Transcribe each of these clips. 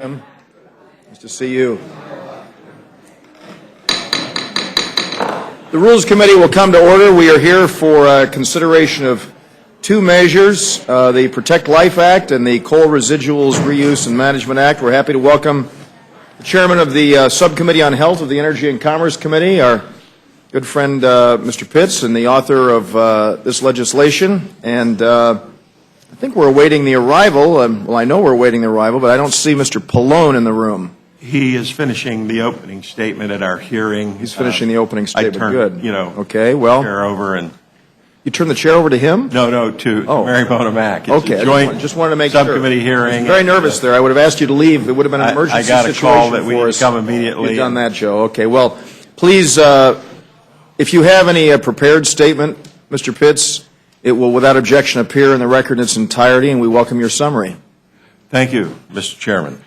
Nice to see you. The Rules Committee will come to order. We are here for consideration of two measures, the Protect Life Act and the Coal Residuals Reuse and Management Act. We're happy to welcome the chairman of the Subcommittee on Health of the Energy and Commerce Committee, our good friend Mr. Pitts, and the author of this legislation. And I think we're awaiting the arrival. Well, I know we're awaiting the arrival, but I don't see Mr. Pallone in the room. He is finishing the opening statement at our hearing. He's finishing the opening statement. I turned, good. Okay, well. Chair over and. You turn the chair over to him? No, to Mary Bona Mack. It's okay, a joint just wanted to make subcommittee hearing. I was very nervous there. I would have asked you to leave. It would have been an emergency situation. I got a call that we need to come immediately. You've done that, Joe. Okay, well, please, if you have any prepared statement, Mr. Pitts, it will, without objection, appear in the record in its entirety, and we welcome your summary. Thank you, Mr. Chairman.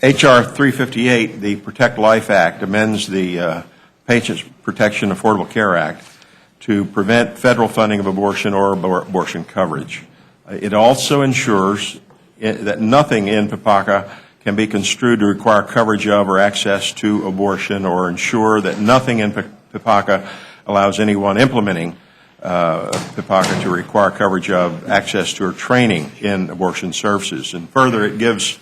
H.R. 358, the Protect Life Act, amends the Patients Protection Affordable Care Act to prevent federal funding of abortion or abortion coverage. It also ensures that nothing in PPACA can be construed to require coverage of or access to abortion, or ensure that nothing in PPACA allows anyone implementing PPACA to require coverage of, access to, or training in abortion services. And further, it gives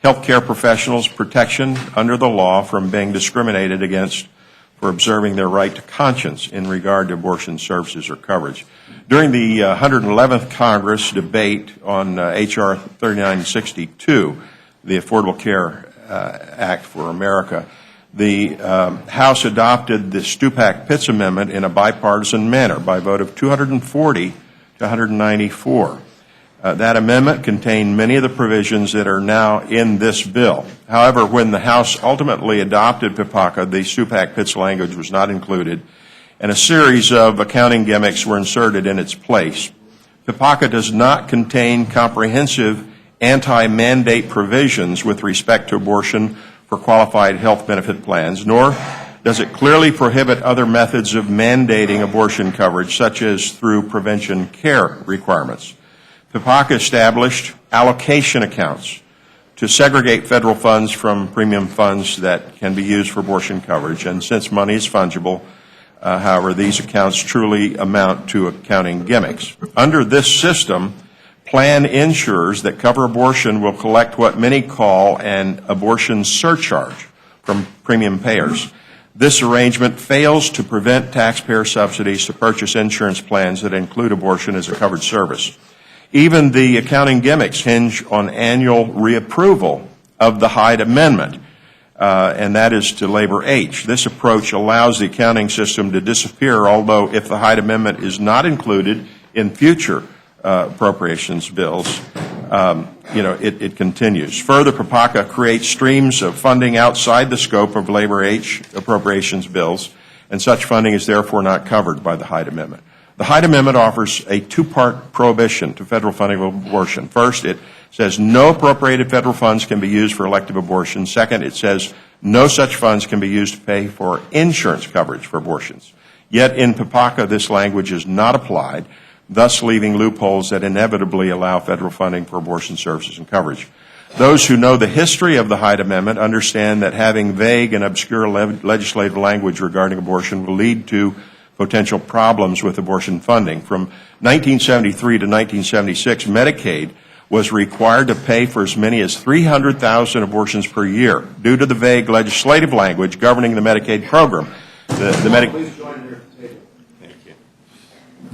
healthcare professionals protection under the law from being discriminated against for observing their right to conscience in regard to abortion services or coverage. During the 111th Congress debate on H.R. 3962, the Affordable Care Act for America, the House adopted the Stupak-Pitts Amendment in a bipartisan manner by a vote of 240 to 194. That amendment contained many of the provisions that are now in this bill. However, when the House ultimately adopted PPACA, the Stupak-Pitts language was not included, and a series of accounting gimmicks were inserted in its place. PPACA does not contain comprehensive anti-mandate provisions with respect to abortion for qualified health benefit plans, nor does it clearly prohibit other methods of mandating abortion coverage, such as through prevention care requirements. PPACA established allocation accounts to segregate federal funds from premium funds that can be used for abortion coverage, and since money is fungible, however, these accounts truly amount to accounting gimmicks. Under this system, plan insurers that cover abortion will collect what many call an abortion surcharge from premium payers. This arrangement fails to prevent taxpayer subsidies to purchase insurance plans that include abortion as a covered service. Even the accounting gimmicks hinge on annual reapproval of the Hyde Amendment, and that is to Labor H. This approach allows the accounting system to disappear, although if the Hyde Amendment is not included in future appropriations bills, it continues. Further, PPACA creates streams of funding outside the scope of Labor H appropriations bills, and such funding is therefore not covered by the Hyde Amendment. The Hyde Amendment offers a two-part prohibition to federal funding of abortion. First, it says no appropriated federal funds can be used for elective abortion. Second, it says no such funds can be used to pay for insurance coverage for abortions. Yet in PPACA, this language is not applied, thus leaving loopholes that inevitably allow federal funding for abortion services and coverage. Those who know the history of the Hyde Amendment understand that having vague and obscure legislative language regarding abortion will lead to potential problems with abortion funding. From 1973 to 1976, Medicaid was required to pay for as many as 300,000 abortions per year due to the vague legislative language governing the Medicaid program. The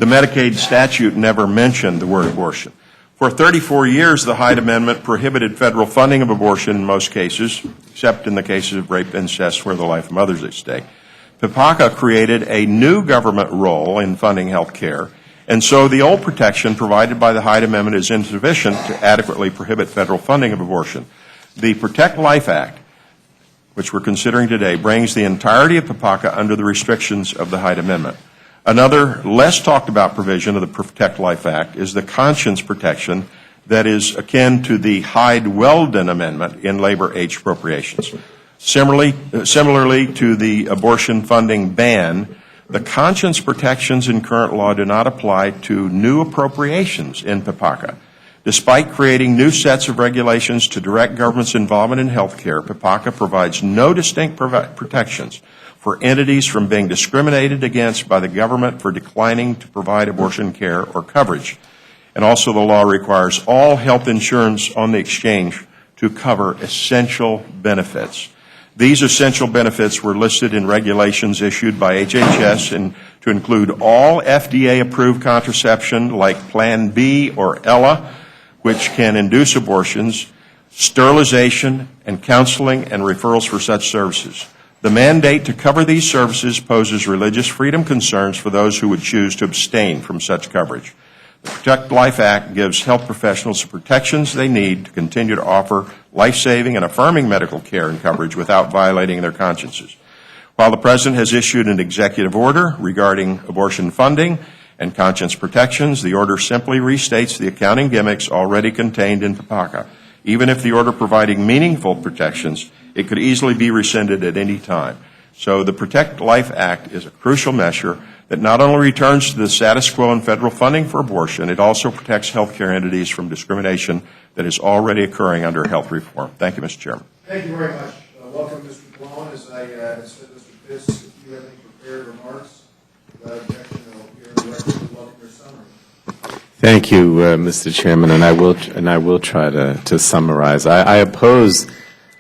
Medicaid statute never mentioned the word abortion. For 34 years, the Hyde Amendment prohibited federal funding of abortion in most cases, except in the cases of rape, incest, where the life of mothers is at stake. PPACA created a new government role in funding health care, and so the old protection provided by the Hyde Amendment is insufficient to adequately prohibit federal funding of abortion. The Protect Life Act, which we're considering today, brings the entirety of PPACA under the restrictions of the Hyde Amendment. Another less talked about provision of the Protect Life Act is the conscience protection that is akin to the Hyde-Weldon Amendment in Labor H appropriations. Similarly to the abortion funding ban, the conscience protections in current law do not apply to new appropriations in PPACA. Despite creating new sets of regulations to direct government's involvement in health care, PPACA provides no distinct protections for entities from being discriminated against by the government for declining to provide abortion care or coverage. And also the law requires all health insurance on the exchange to cover essential benefits. These essential benefits were listed in regulations issued by HHS and to include all FDA-approved contraception like Plan B or Ella, which can induce abortions, sterilization, and counseling and referrals for such services. The mandate to cover these services poses religious freedom concerns for those who would choose to abstain from such coverage. The Protect Life Act gives health professionals the protections they need to continue to offer life-saving and affirming medical care and coverage without violating their consciences. While the President has issued an executive order regarding abortion funding and conscience protections, the order simply restates the accounting gimmicks already contained in PPACA. Even if the order providing meaningful protections, it could easily be rescinded at any time. So the Protect Life Act is a crucial measure that not only returns to the status quo in federal funding for abortion, it also protects healthcare entities from discrimination that is already occurring under health reform. Thank you, Mr. Chairman. Thank you very much. Welcome, Mr. Pallone. As I said, Mr. Pitts, if you have any prepared remarks, without objection, I'll hear the record. Welcome your summary. Thank you, Mr. Chairman, and I will try to summarize. I oppose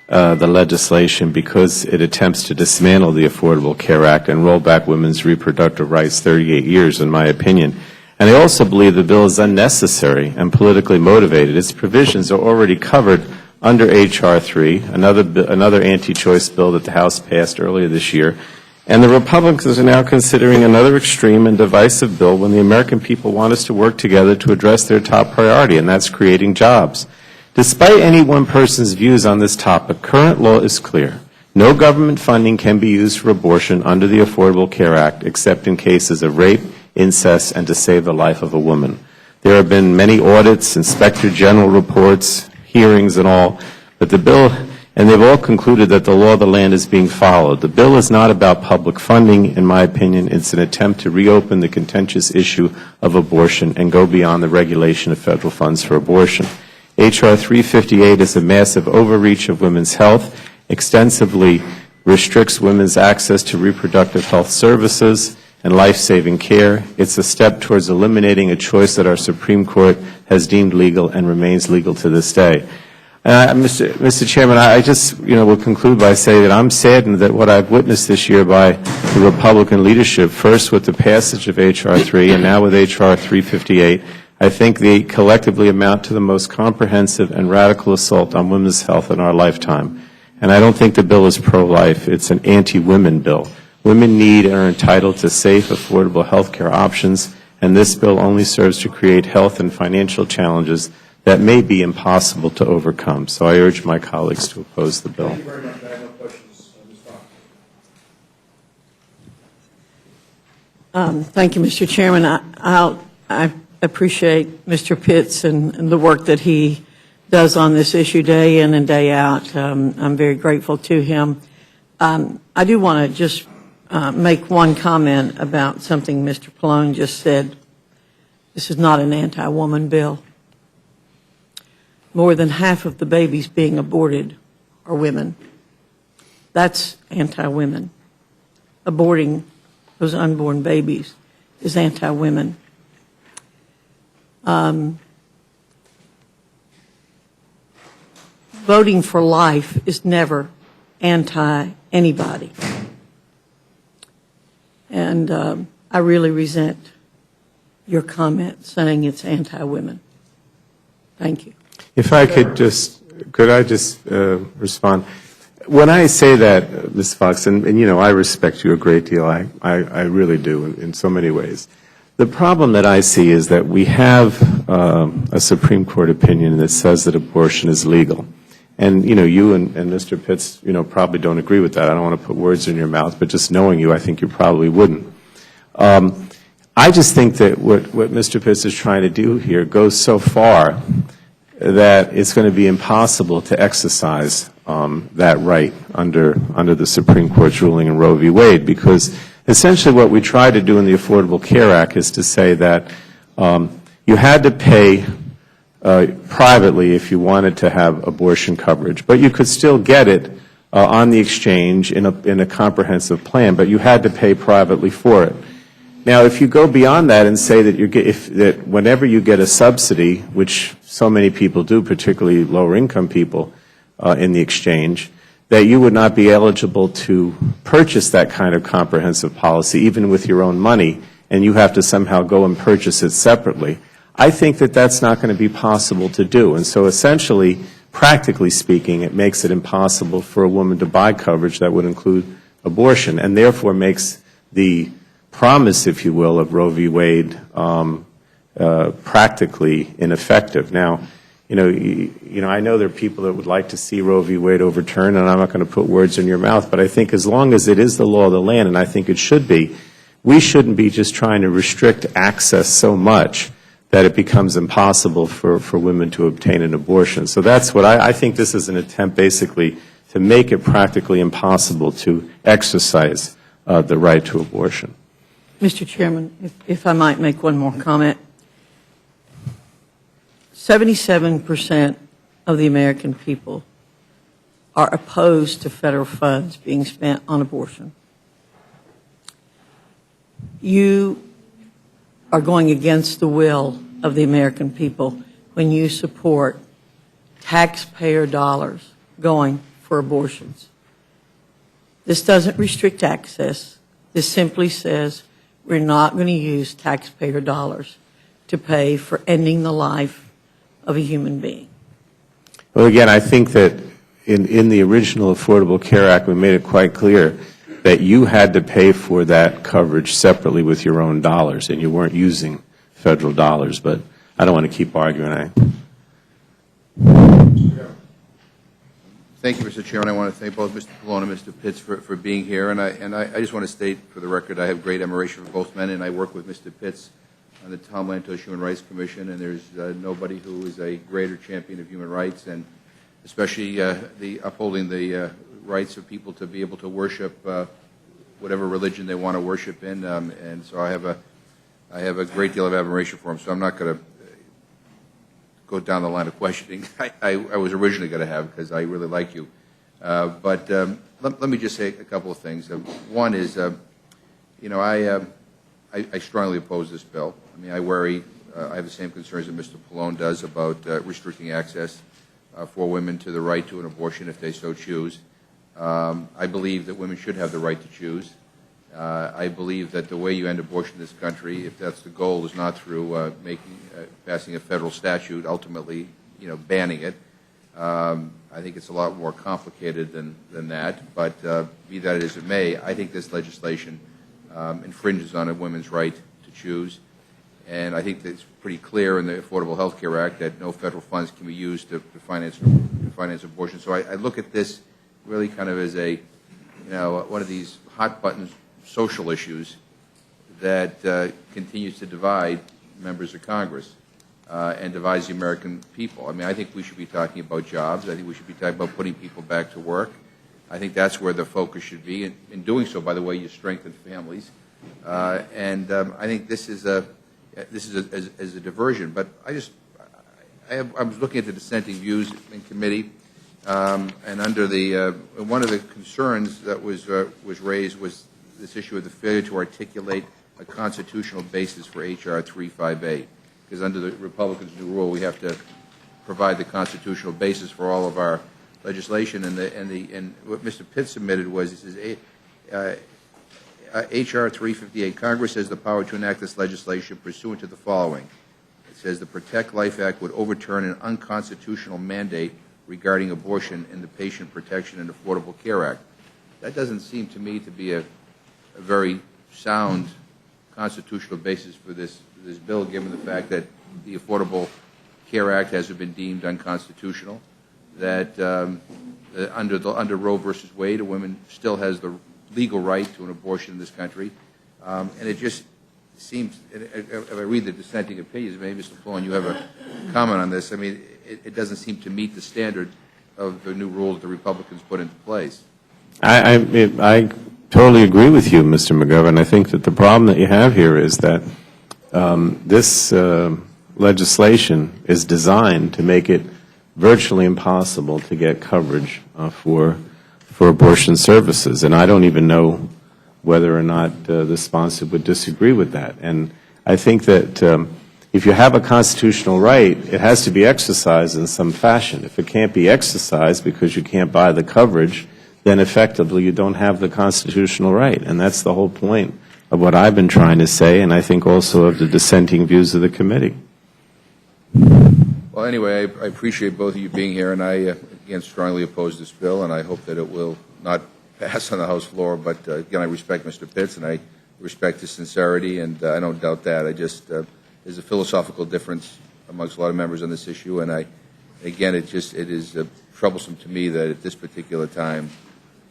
the legislation because it attempts to dismantle the Affordable Care Act and roll back women's reproductive rights 38 years, in my opinion. And I also believe the bill is unnecessary and politically motivated. Its provisions are already covered under H.R. 3, another anti-choice bill that the House passed earlier this year. And the Republicans are now considering another extreme and divisive bill when the American people want us to work together to address their top priority, and that's creating jobs. Despite any one person's views on this topic, current law is clear. No government funding can be used for abortion under the Affordable Care Act except in cases of rape, incest, and to save the life of a woman. There have been many audits, inspector general reports, hearings and all, but the bill, and they've all concluded that the law of the land is being followed. The bill is not about public funding, in my opinion. It's an attempt to reopen the contentious issue of abortion and go beyond the regulation of federal funds for abortion. H.R. 358 is a massive overreach of women's health, extensively restricts women's access to reproductive health services and life-saving care. It's a step towards eliminating a choice that our Supreme Court has deemed legal and remains legal to this day. Mr. Chairman, I just will conclude by saying that I'm saddened that what I've witnessed this year by the Republican leadership, first with the passage of H.R. 3 and now with H.R. 358, I think they collectively amount to the most comprehensive and radical assault on women's health in our lifetime. And I don't think the bill is pro-life. It's an anti-women bill. Women need and are entitled to safe, affordable health care options, and this bill only serves to create health and financial challenges that may be impossible to overcome. So I urge my colleagues to oppose the bill. Thank you very much. I have no questions. Ms. Fox. Thank you, Mr. Chairman. I appreciate Mr. Pitts and the work that he does on this issue day in and day out. I'm very grateful to him. I do want to just make one comment about something Mr. Pallone just said. This is not an anti-woman bill. More than half of the babies being aborted are women. That's anti-women. Aborting those unborn babies is anti-women. Voting for life is never anti-anybody. And I really resent your comment saying it's anti-women. Thank you. If I could I just respond? When I say that, Ms. Fox, and I respect you a great deal, I really do in so many ways. The problem that I see is that we have a Supreme Court opinion that says that abortion is legal. And, you and Mr. Pitts, probably don't agree with that. I don't want to put words in your mouth, but just knowing you, I think you probably wouldn't. I just think that what Mr. Pitts is trying to do here goes so far that it's going to be impossible to exercise that right under the Supreme Court's ruling in Roe v. Wade, because essentially what we try to do in the Affordable Care Act is to say that you had to pay privately if you wanted to have abortion coverage. But you could still get it on the exchange in a comprehensive plan, but you had to pay privately for it. Now, if you go beyond that and say that that whenever you get a subsidy, which so many people do, particularly lower-income people in the exchange, that you would not be eligible to purchase that kind of comprehensive policy, even with your own money, and you have to somehow go and purchase it separately. I think that that's not going to be possible to do. And so essentially, practically speaking, it makes it impossible for a woman to buy coverage that would include abortion, and therefore makes the promise, if you will, of Roe v. Wade practically ineffective. Now, I know there are people that would like to see Roe v. Wade overturned, and I'm not going to put words in your mouth, but I think as long as it is the law of the land, and I think it should be, we shouldn't be just trying to restrict access so much that it becomes impossible for women to obtain an abortion. So that's what I think this is an attempt basically to make it practically impossible to exercise the right to abortion. Mr. Chairman, if I might make one more comment. 77% of the American people are opposed to federal funds being spent on abortion. You are going against the will of the American people when you support taxpayer dollars going for abortions. This doesn't restrict access. This simply says we're not going to use taxpayer dollars to pay for ending the life of a human being. Well, again, I think that in the original Affordable Care Act, we made it quite clear that you had to pay for that coverage separately with your own dollars, and you weren't using federal dollars. But I don't want to keep arguing. Thank you, Mr. Chairman. I want to thank both Mr. Pallone and Mr. Pitts for being here. And I just want to state for the record, I have great admiration for both men, and I work with Mr. Pitts on the Tom Lantos Human Rights Commission, and there's nobody who is a greater champion of human rights, and especially the upholding the rights of people to be able to worship whatever religion they want to worship in. And so I have a great deal of admiration for him. So I'm not going to go down the line of questioning I was originally going to have, because I really like you. But let me just say a couple of things. One is, I strongly oppose this bill. I mean, I worry, I have the same concerns that Mr. Pallone does about restricting access for women to the right to an abortion if they so choose. I believe that women should have the right to choose. I believe that the way you end abortion in this country, if that's the goal, is not through passing a federal statute, ultimately, banning it. I think it's a lot more complicated than that. But be that as it may, I think this legislation infringes on a woman's right to choose. And I think that it's pretty clear in the Affordable Health Care Act that no federal funds can be used to finance abortion. So I look at this really kind of as a, one of these hot button social issues that continues to divide members of Congress and divides the American people. I mean, I think we should be talking about jobs. I think we should be talking about putting people back to work. I think that's where the focus should be. And in doing so, by the way, you strengthen families. I think this is a diversion. But I was looking at the dissenting views in committee, and under the one of the concerns that was raised was this issue of the failure to articulate a constitutional basis for H.R. 35A, because under the Republicans' new rule, we have to provide the constitutional basis for all of our legislation. And what Mr. Pitts submitted was, he says, H.R. 358, Congress has the power to enact this legislation pursuant to the following. It says the Protect Life Act would overturn an unconstitutional mandate regarding abortion in the Patient Protection and Affordable Care Act. That doesn't seem to me to be a very sound constitutional basis for this bill, given the fact that the Affordable Care Act hasn't been deemed unconstitutional, that under Roe versus Wade, a woman still has the legal right to an abortion in this country. And it just seems, if I read the dissenting opinions, maybe Mr. Pallone, you have a comment on this. I mean, it doesn't seem to meet the standard of the new rules the Republicans put into place. I totally agree with you, Mr. McGovern. I think that the problem that you have here is that this legislation is designed to make it virtually impossible to get coverage for abortion services. And I don't even know whether or not the sponsor would disagree with that. And I think that if you have a constitutional right, it has to be exercised in some fashion. If it can't be exercised because you can't buy the coverage, then effectively you don't have the constitutional right. And that's the whole point of what I've been trying to say, and I think also of the dissenting views of the committee. Well, anyway, I appreciate both of you being here, and I, again, strongly oppose this bill, and I hope that it will not pass on the House floor. But, again, I respect Mr. Pitts, and I respect his sincerity, and I don't doubt that. I just, there's a philosophical difference amongst a lot of members on this issue, and again, it is troublesome to me that at this particular time,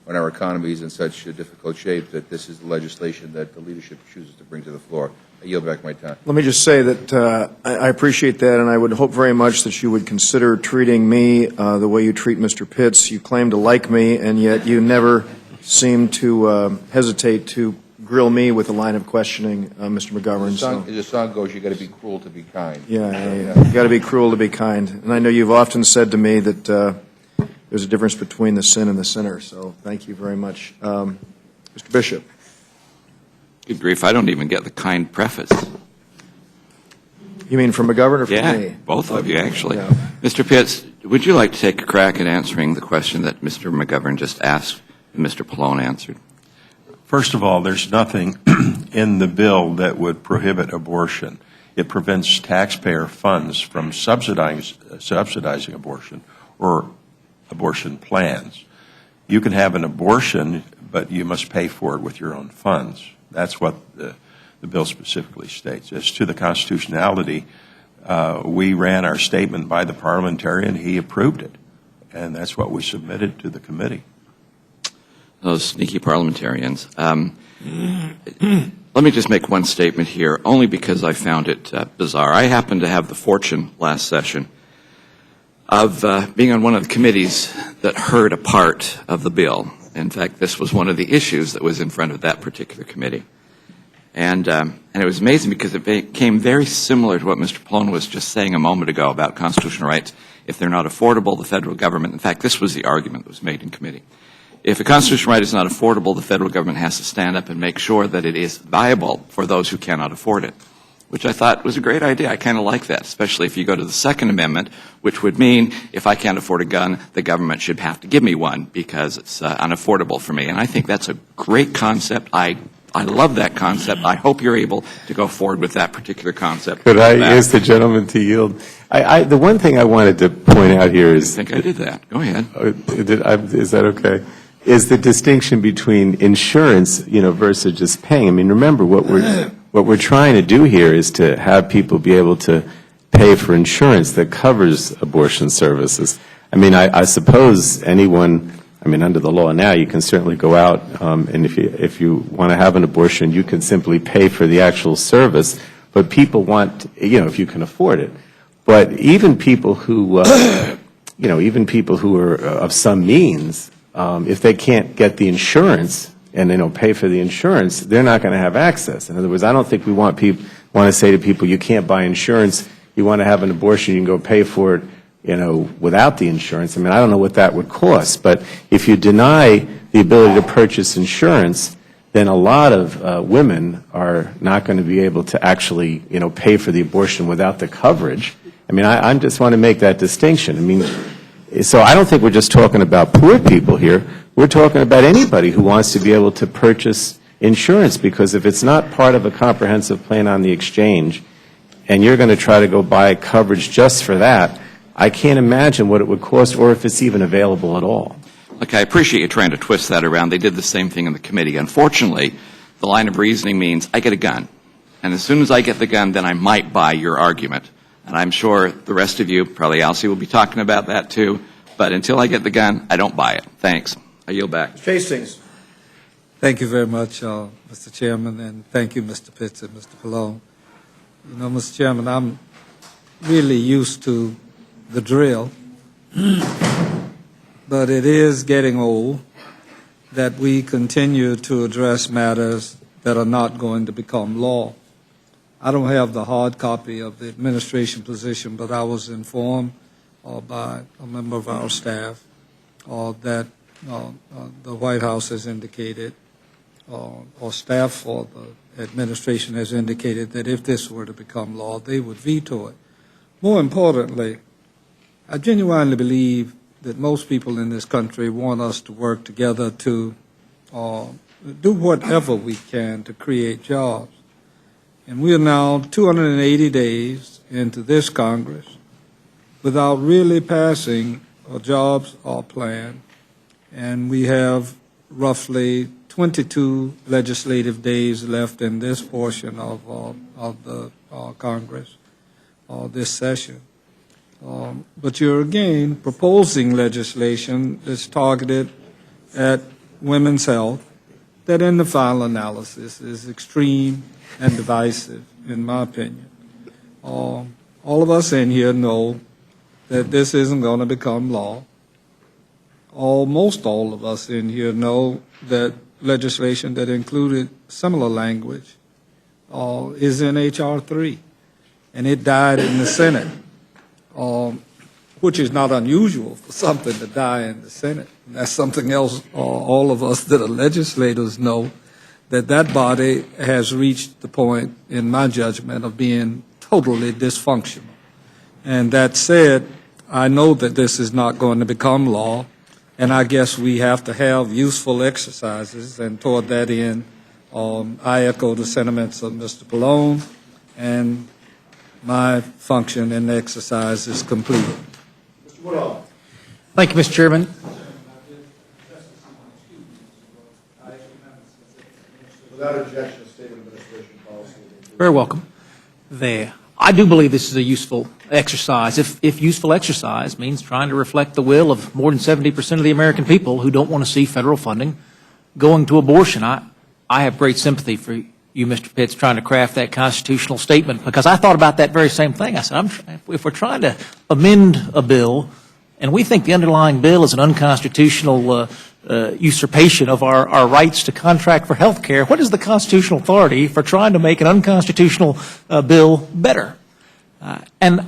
when our economy is in such a difficult shape, that this is the legislation that the leadership chooses to bring to the floor. I yield back my time. Let me just say that I appreciate that, and I would hope very much that you would consider treating me the way you treat Mr. Pitts. You claim to like me, and yet you never seem to hesitate to grill me with a line of questioning, Mr. McGovern. As the song goes, you got to be cruel to be kind. Yeah. You got to be cruel to be kind. And I know you've often said to me that there's a difference between the sin and the sinner. So thank you very much. Mr. Bishop. Good grief, I don't even get the kind preface. You mean from McGovern or from Yeah, me? both of you, actually. Yeah. Mr. Pitts, would you like to take a crack at answering the question that Mr. McGovern just asked and Mr. Pallone answered? First of all, there's nothing in the bill that would prohibit abortion. It prevents taxpayer funds from subsidizing abortion or abortion plans. You can have an abortion, but you must pay for it with your own funds. That's what the bill specifically states. As to the constitutionality, we ran our statement by the parliamentarian. He approved it, and that's what we submitted to the committee. Those sneaky parliamentarians. Let me just make one statement here, only because I found it bizarre. I happened to have the fortune last session of being on one of the committees that heard a part of the bill. In fact, this was one of the issues that was in front of that particular committee. And it was amazing because it became very similar to what Mr. Pallone was just saying a moment ago about constitutional rights. If they're not affordable, the federal government, in fact, this was the argument that was made in committee. If a constitutional right is not affordable, the federal government has to stand up and make sure that it is viable for those who cannot afford it, which I thought was a great idea. I kind of like that, especially if you go to the Second Amendment, which would mean if I can't afford a gun, the government should have to give me one because it's unaffordable for me. And I think that's a great concept. I love that concept. I hope you're able to go forward with that particular concept. Could I ask the gentleman to yield? The one thing I wanted to point out here is... I think I did that. Go ahead. Is that okay? Is the distinction between insurance, versus just paying. I mean, remember, what we're trying to do here is to have people be able to pay for insurance that covers abortion services. I mean, I suppose anyone, under the law now, you can certainly go out, and if you want to have an abortion, you can simply pay for the actual service. But people want, if you can afford it. But even people who, are of some means, if they can't get the insurance and they don't pay for the insurance, they're not going to have access. In other words, I don't think we want to say to people, you can't buy insurance, you want to have an abortion, you can go pay for it, without the insurance. I don't know what that would cost. But if you deny the ability to purchase insurance, then a lot of women are not going to be able to actually, pay for the abortion without the coverage. I just want to make that distinction. So I don't think we're just talking about poor people here. We're talking about anybody who wants to be able to purchase insurance, because if it's not part of a comprehensive plan on the exchange and you're going to try to go buy coverage just for that, I can't imagine what it would cost or if it's even available at all. Look, I appreciate you trying to twist that around. They did the same thing in the committee. Unfortunately, the line of reasoning means I get a gun. And as soon as I get the gun, then I might buy your argument. And I'm sure the rest of you, probably Alcee, will be talking about that too. But until I get the gun, I don't buy it. Thanks. I yield back. Hastings. Thank you very much, Mr. Chairman, and thank you, Mr. Pitts and Mr. Pallone. Mr. Chairman, I'm really used to the drill, but it is getting old that we continue to address matters that are not going to become law. I don't have the hard copy of the administration position, but I was informed by a member of our staff that the White House has indicated, or staff or the administration has indicated that if this were to become law, they would veto it. More importantly, I genuinely believe that most people in this country want us to work together to do whatever we can to create jobs. And we are now 280 days into this Congress without really passing a jobs plan, and we have roughly 22 legislative days left in this portion of the Congress, this session. But you're again proposing legislation that's targeted at women's health that in the final analysis is extreme and divisive, in my opinion. All of us in here know that this isn't going to become law. Almost all of us in here know that legislation that included similar language is in H.R. 3, and it died in the Senate, which is not unusual for something to die in the Senate. And that's something else all of us that are legislators know, that that body has reached the point, in my judgment, of being totally dysfunctional. And that said, I know that this is not going to become law, and I guess we have to have useful exercises, and toward that end, I echo the sentiments of Mr. Pallone, and my function and exercise is completed. Mr. Woodall. Thank you, Mr. Chairman. Without objection, state administration policy. Very welcome. There. I do believe this is a useful exercise. If useful exercise means trying to reflect the will of more than 70% of the American people who don't want to see federal funding going to abortion, I have great sympathy for you, Mr. Pitts, trying to craft that constitutional statement, because I thought about that very same thing. I said, if we're trying to amend a bill and we think the underlying bill is an unconstitutional usurpation of our rights to contract for health care, what is the constitutional authority for trying to make an unconstitutional bill better? And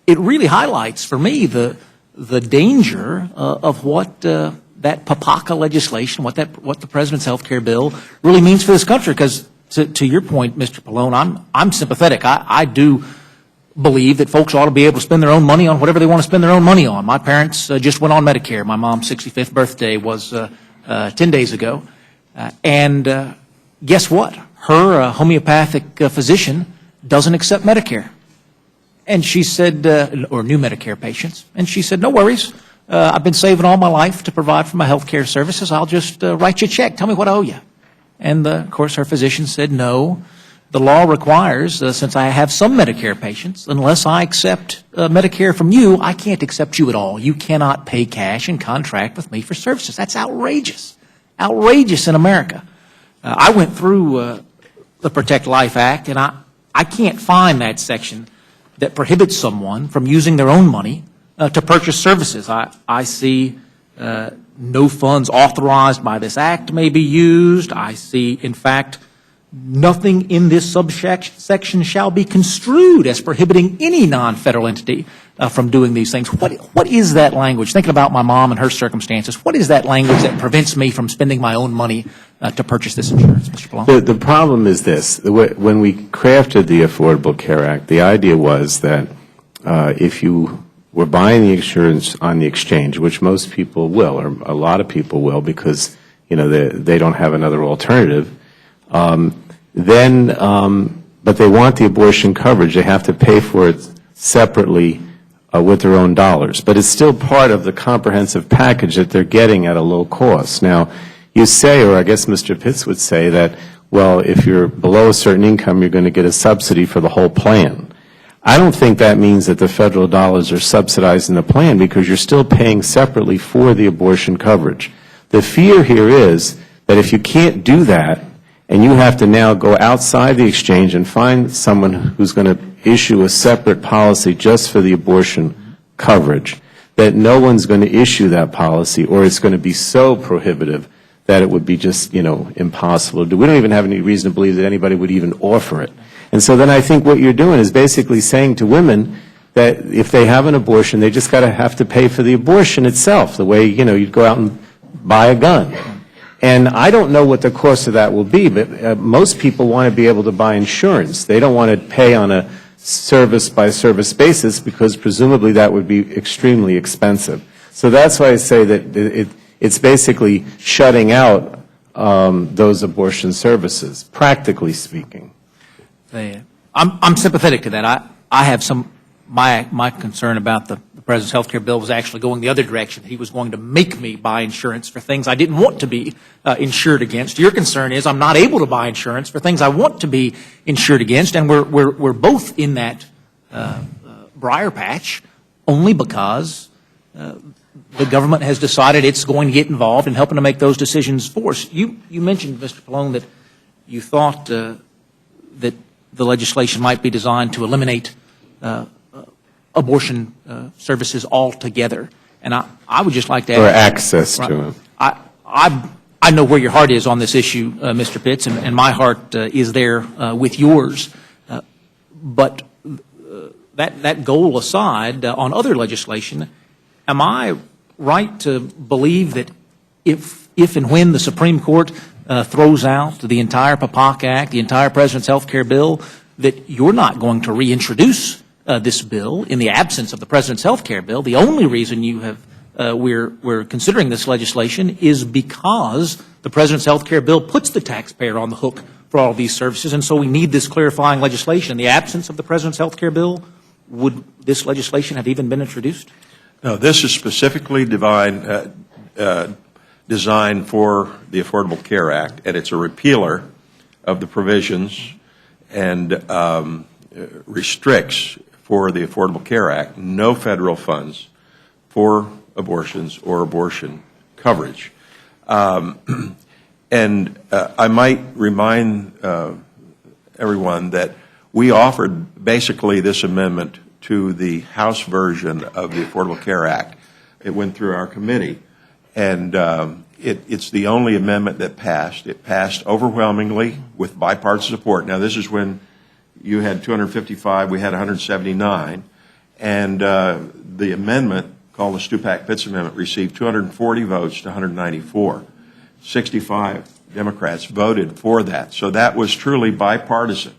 it really highlights for me the danger of what that PAPACA legislation, what the President's health care bill really means for this country. Because to your point, Mr. Pallone, I'm sympathetic. I do believe that folks ought to be able to spend their own money on whatever they want to spend their own money on. My parents just went on Medicare. My mom's 65th birthday was 10 days ago. And guess what? Her homeopathic physician doesn't accept Medicare. And she said, or new Medicare patients, and she said, no worries. I've been saving all my life to provide for my health care services. I'll just write you a check. Tell me what I owe you. And, of course, her physician said, no. The law requires, since I have some Medicare patients, unless I accept Medicare from you, I can't accept you at all. You cannot pay cash and contract with me for services. That's outrageous. Outrageous in America. I went through the Protect Life Act, and I can't find that section that prohibits someone from using their own money to purchase services. I see no funds authorized by this act may be used. I see, in fact, nothing in this subsection shall be construed as prohibiting any non-federal entity from doing these things. What is that language? Thinking about my mom and her circumstances, what is that language that prevents me from spending my own money to purchase this insurance, Mr. Pallone? The problem is this. When we crafted the Affordable Care Act, the idea was that if you were buying the insurance on the exchange, which most people will, or a lot of people will, because they don't have another alternative, but they want the abortion coverage. They have to pay for it separately with their own dollars. But it's still part of the comprehensive package that they're getting at a low cost. Now, you say, or I guess Mr. Pitts would say that, well, if you're below a certain income, you're going to get a subsidy for the whole plan. I don't think that means that the federal dollars are subsidizing the plan, because you're still paying separately for the abortion coverage. The fear here is that if you can't do that, and you have to now go outside the exchange and find someone who's going to issue a separate policy just for the abortion coverage, that no one's going to issue that policy, or it's going to be so prohibitive that it would be just, impossible to do. We don't even have any reason to believe that anybody would even offer it. And so then I think what you're doing is basically saying to women that if they have an abortion, they just have to pay for the abortion itself, the way, you'd go out and buy a gun. And I don't know what the cost of that will be, but most people want to be able to buy insurance. They don't want to pay on a service-by-service basis because presumably that would be extremely expensive. So that's why I say that it's basically shutting out those abortion services, practically speaking. I'm sympathetic to that. I have my concern about the President's health care bill was actually going the other direction. He was going to make me buy insurance for things I didn't want to be insured against. Your concern is I'm not able to buy insurance for things I want to be insured against, and we're both in that briar patch only because the government has decided it's going to get involved in helping to make those decisions for us. You mentioned, Mr. Pallone, that you thought that the legislation might be designed to eliminate abortion services altogether. And I would just like to add... Or access to them. I know where your heart is on this issue, Mr. Pitts, and my heart is there with yours. But that goal aside, on other legislation, am I right to believe that if and when the Supreme Court throws out the entire PAPAC Act, the entire President's health care bill, that you're not going to reintroduce this bill in the absence of the President's health care bill? The only reason you have we're considering this legislation is because the President's health care bill puts the taxpayer on the hook for all of these services, and so we need this clarifying legislation. In the absence of the President's health care bill, would this legislation have even been introduced? No, this is specifically designed for the Affordable Care Act, and it's a repealer of the provisions and restricts for the Affordable Care Act no federal funds for abortions or abortion coverage. And I might remind everyone that we offered basically this amendment to the House version of the Affordable Care Act. It went through our committee, and it's the only amendment that passed. It passed overwhelmingly with bipartisan support. Now, this is when you had 255, we had 179, and the amendment, called the Stupak-Pitts Amendment, received 240 votes to 194. 65 Democrats voted for that. So that was truly bipartisan.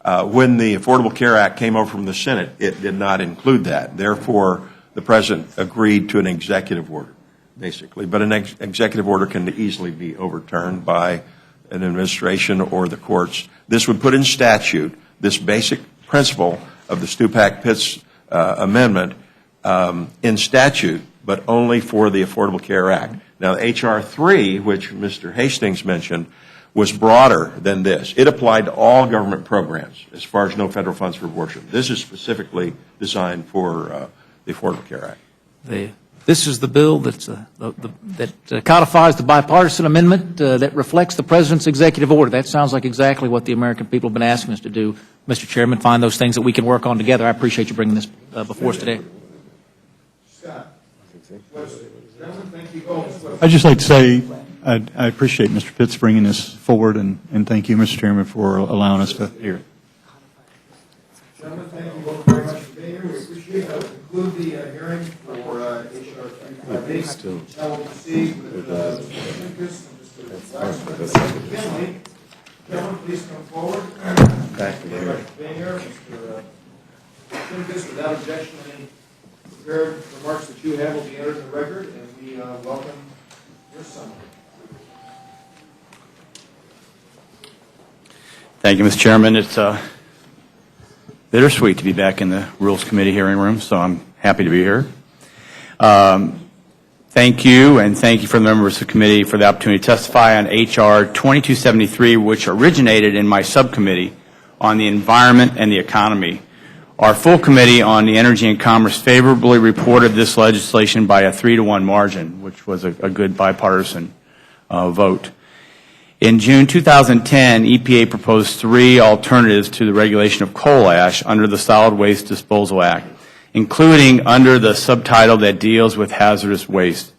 When the Affordable Care Act came over from the Senate, it did not include that. Therefore, the President agreed to an executive order, basically. But an executive order can easily be overturned by an administration or the courts. This would put in statute this basic principle of the Stupak-Pitts Amendment in statute, but only for the Affordable Care Act. Now, H.R. 3, which Mr. Hastings mentioned, was broader than this. It applied to all government programs as far as no federal funds for abortion. This is specifically designed for the Affordable Care Act. This is the bill that codifies the bipartisan amendment that reflects the President's executive order. That sounds like exactly what the American people have been asking us to do, Mr. Chairman, find those things that we can work on together. I appreciate you bringing this before us today. I'd just like to say I appreciate Mr. Pitts bringing this forward, and thank you, Mr. Chairman, for allowing us to hear it. Gentlemen, thank you both very much for being here. We appreciate it. That will conclude the hearing for H.R. 358. Now we'll proceed with Mr. Pincus and Mr. Waxman. Kinley, gentlemen, please come forward. Thank you very much for being here. Mr. Pincus, without objection, any prepared remarks that you have will be entered in the record, and we welcome your summary. Thank you, Mr. Chairman. It's bittersweet to be back in the Rules Committee hearing room, so I'm happy to be here. Thank you, and thank you for the members of the committee for the opportunity to testify on H.R. 2273, which originated in my subcommittee on the environment and the economy. Our full committee on the Energy and Commerce favorably reported this legislation by a 3-to-1 margin, which was a good bipartisan vote. In June 2010, EPA proposed 3 alternatives to the regulation of coal ash under the Solid Waste Disposal Act, including under the subtitle that deals with hazardous waste.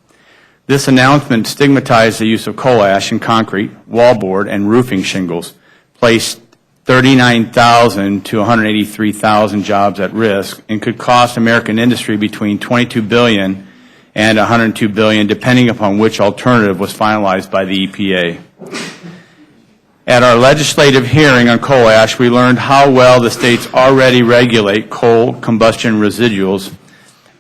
This announcement stigmatized the use of coal ash in concrete, wallboard, and roofing shingles, placed 39,000 to 183,000 jobs at risk, and could cost American industry between $22 billion and $102 billion, depending upon which alternative was finalized by the EPA. At our legislative hearing on coal ash, we learned how well the states already regulate coal combustion residuals,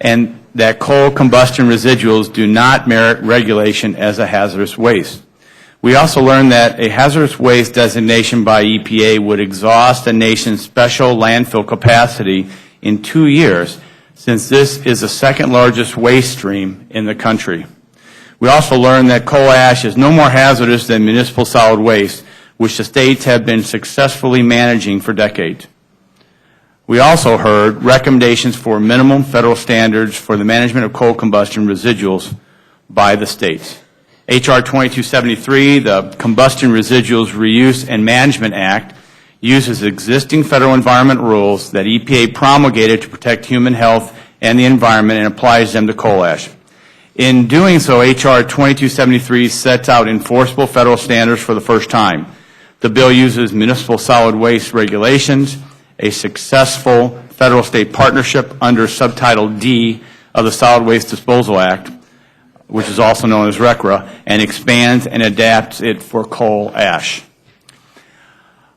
and that coal combustion residuals do not merit regulation as a hazardous waste. We also learned that a hazardous waste designation by EPA would exhaust the nation's special landfill capacity in 2 years, since this is the second largest waste stream in the country. We also learned that coal ash is no more hazardous than municipal solid waste, which the states have been successfully managing for decades. We also heard recommendations for minimum federal standards for the management of coal combustion residuals by the states. H.R. 2273, the Combustion Residuals Reuse and Management Act, uses existing federal environment rules that EPA promulgated to protect human health and the environment and applies them to coal ash. In doing so, H.R. 2273 sets out enforceable federal standards for the first time. The bill uses municipal solid waste regulations, a successful federal-state partnership under Subtitle D of the Solid Waste Disposal Act, which is also known as RCRA, and expands and adapts it for coal ash.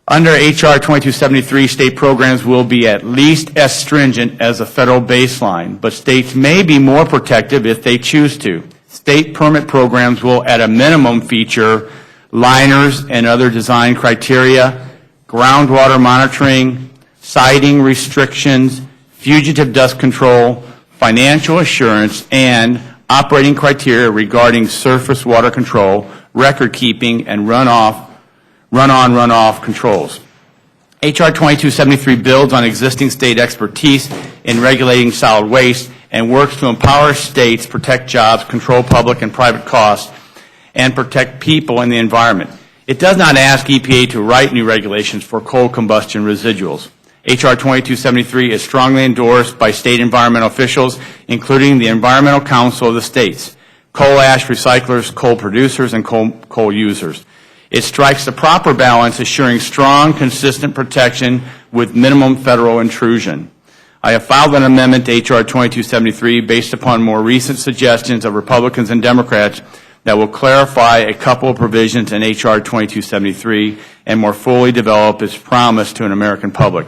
Under H.R. 2273, state programs will be at least as stringent as the federal baseline, but states may be more protective if they choose to. State permit programs will, at a minimum, feature liners and other design criteria, groundwater monitoring, siting restrictions, fugitive dust control, financial assurance, and operating criteria regarding surface water control, record keeping, and run-on, runoff controls. H.R. 2273 builds on existing state expertise in regulating solid waste and works to empower states, protect jobs, control public and private costs, and protect people and the environment. It does not ask EPA to write new regulations for coal combustion residuals. H.R. 2273 is strongly endorsed by state environmental officials, including the Environmental Council of the states, coal ash recyclers, coal producers, and coal users. It strikes the proper balance, assuring strong, consistent protection with minimum federal intrusion. I have filed an amendment to H.R. 2273 based upon more recent suggestions of Republicans and Democrats that will clarify a couple of provisions in H.R. 2273 and more fully develop its promise to an American public.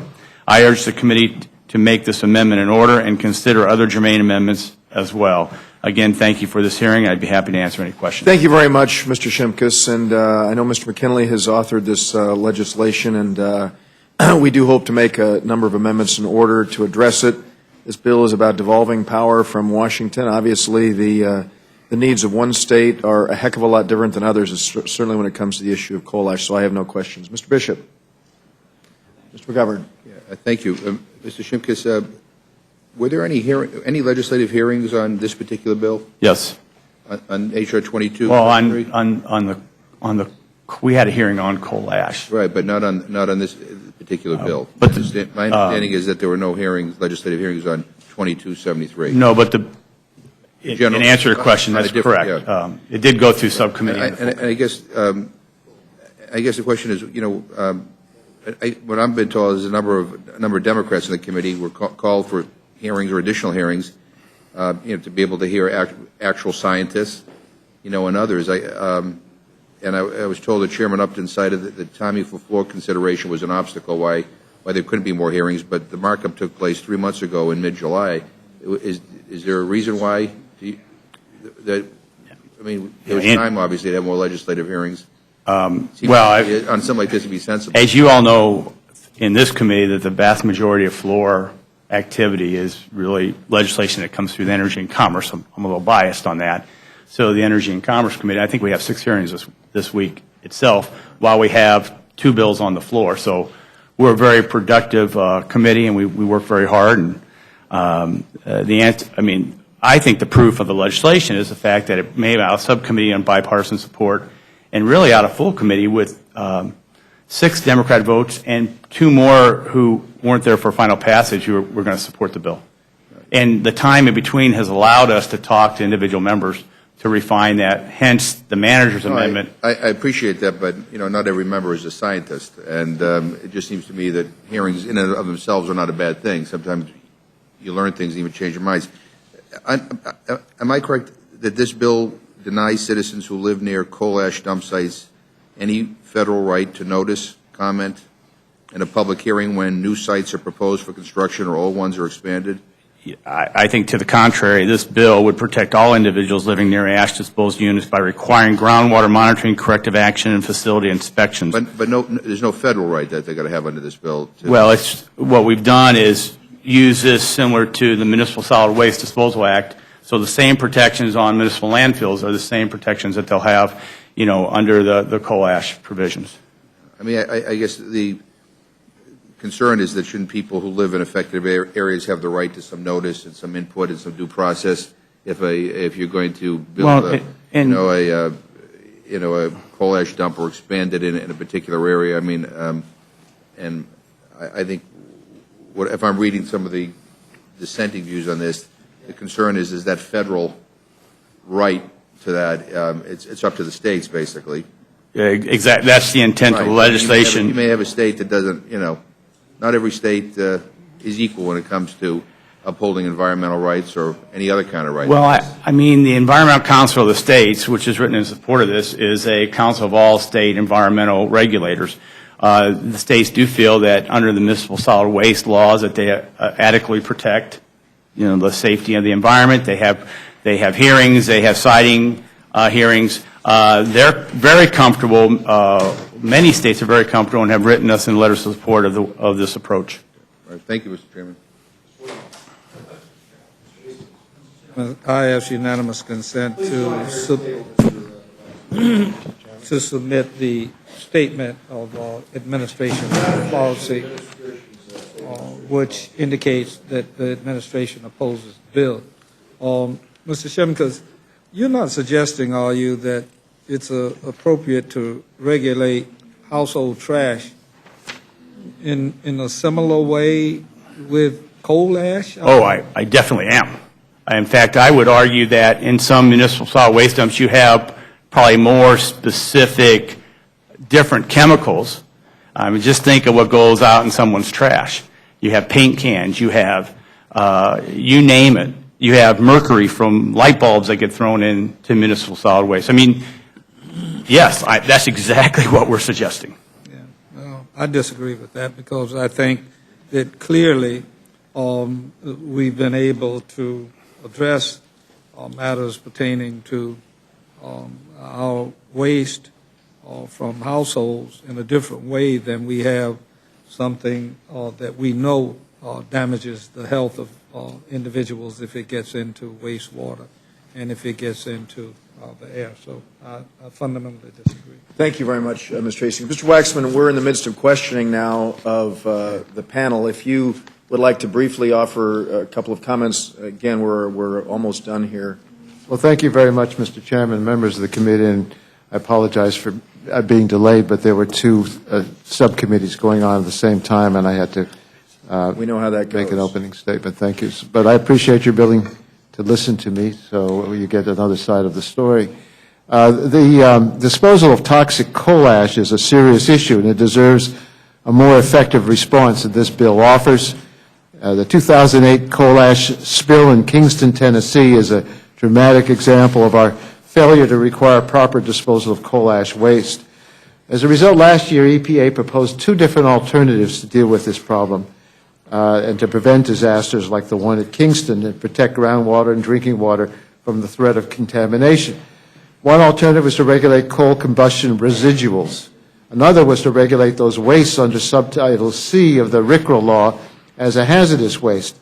I urge the committee to make this amendment in order and consider other germane amendments as well. Again, thank you for this hearing. I'd be happy to answer any questions. Thank you very much, Mr. Shimkus. And I know Mr. McKinley has authored this legislation, and we do hope to make a number of amendments in order to address it. This bill is about devolving power from Washington. Obviously, the needs of one state are a heck of a lot different than others, certainly when it comes to the issue of coal ash, so I have no questions. Mr. Bishop. Mr. McGovern. Thank you. Mr. Shimkus, were there any legislative hearings on this particular bill? Yes. On H.R. 22? Well, we had a hearing on coal ash. Right, but not on this particular bill. My understanding is that there were no legislative hearings on 2273. No, but in answer to your question, that's correct. Yeah. It did go through subcommittee. And I guess the question is, what I've been told is a number of Democrats in the committee were called for hearings or additional hearings, to be able to hear actual scientists, and others. And I was told that Chairman Upton cited that timing for floor consideration was an obstacle why there couldn't be more hearings, but the markup took place 3 months ago in mid-July. Is there a reason why? There was time, obviously, to have more legislative hearings. On something like this, to be sensible. As you all know, in this committee, that the vast majority of floor activity is really legislation that comes through the Energy and Commerce. I'm a little biased on that. So the Energy and Commerce Committee, I think we have 6 hearings this week itself, while we have 2 bills on the floor. So we're a very productive committee, and we work very hard. And I think the proof of the legislation is the fact that it made out a subcommittee on bipartisan support, and really out of full committee with 6 Democrat votes and 2 more who weren't there for final passage who were going to support the bill. And the time in between has allowed us to talk to individual members to refine that, hence the manager's amendment. I appreciate that, but, not every member is a scientist, and it just seems to me that hearings in and of themselves are not a bad thing. Sometimes you learn things and even change your minds. Am I correct that this bill denies citizens who live near coal ash dump sites any federal right to notice, comment, in a public hearing when new sites are proposed for construction or old ones are expanded? I think to the contrary, this bill would protect all individuals living near ash disposal units by requiring groundwater monitoring, corrective action, and facility inspections. But no, there's no federal right that they're going to have under this bill. Well, what we've done is use this similar to the Municipal Solid Waste Disposal Act. So the same protections on municipal landfills are the same protections that they'll have, under the coal ash provisions. I mean, I guess the concern is that shouldn't people who live in affected areas have the right to some notice and some input and some due process if you're going to build a coal ash dump or expand it in a particular area? I mean, and I think if I'm reading some of the dissenting views on this, the concern is that federal right to that. It's up to the states, basically. Exactly. That's the intent of the legislation. You may have a state that doesn't, not every state is equal when it comes to upholding environmental rights or any other kind of right. Well, I mean, the Environmental Council of the States, which is written in support of this, is a council of all state environmental regulators. The states do feel that under the municipal solid waste laws that they adequately protect, the safety of the environment. They have hearings. They have siting hearings. They're very comfortable. Many states are very comfortable and have written us in letters of support of this approach. All right. Thank you, Mr. Chairman. I ask unanimous consent to submit the statement of administration policy, which indicates that the administration opposes the bill. Mr. Chairman, because you're not suggesting, are you, that it's appropriate to regulate household trash in a similar way with coal ash? Oh, I definitely am. In fact, I would argue that in some municipal solid waste dumps you have probably more specific, different chemicals. Just think of what goes out in someone's trash. You have paint cans. You have, you name it. You have mercury from light bulbs that get thrown into municipal solid waste. I mean, yes, that's exactly what we're suggesting. Yeah, well, I disagree with that because I think that clearly we've been able to address matters pertaining to our waste from households in a different way than we have something that we know damages the health of individuals if it gets into wastewater and if it gets into the air. So I fundamentally disagree. Thank you very much, Ms. Tracy. Mr. Waxman, we're in the midst of questioning now of the panel. If you would like to briefly offer a couple of comments, again, we're almost done here. Well, thank you very much, Mr. Chairman, members of the committee, and I apologize for being delayed, but there were two subcommittees going on at the same time, and I had to we know how that goes. Make an opening statement. Thank you. But I appreciate your willing to listen to me so you get another side of the story. The disposal of toxic coal ash is a serious issue, and it deserves a more effective response that this bill offers. The 2008 coal ash spill in Kingston, Tennessee is a dramatic example of our failure to require proper disposal of coal ash waste. As a result, last year, EPA proposed two different alternatives to deal with this problem and to prevent disasters like the one at Kingston and protect groundwater and drinking water from the threat of contamination. One alternative was to regulate coal combustion residuals. Another was to regulate those wastes under Subtitle C of the RCRA law as a hazardous waste.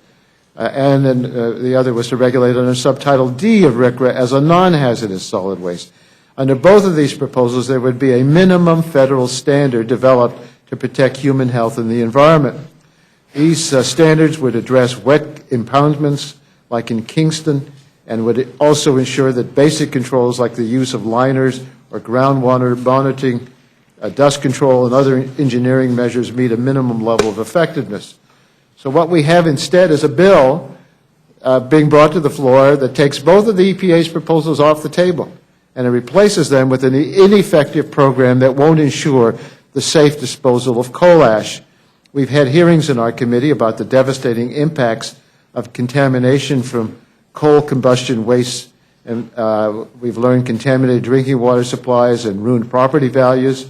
And then the other was to regulate under Subtitle D of RCRA as a non-hazardous solid waste. Under both of these proposals, there would be a minimum federal standard developed to protect human health and the environment. These standards would address wet impoundments like in Kingston and would also ensure that basic controls like the use of liners or groundwater monitoring, dust control, and other engineering measures meet a minimum level of effectiveness. So what we have instead is a bill being brought to the floor that takes both of the EPA's proposals off the table, and it replaces them with an ineffective program that won't ensure the safe disposal of coal ash. We've had hearings in our committee about the devastating impacts of contamination from coal combustion waste, and we've learned contaminated drinking water supplies and ruined property values.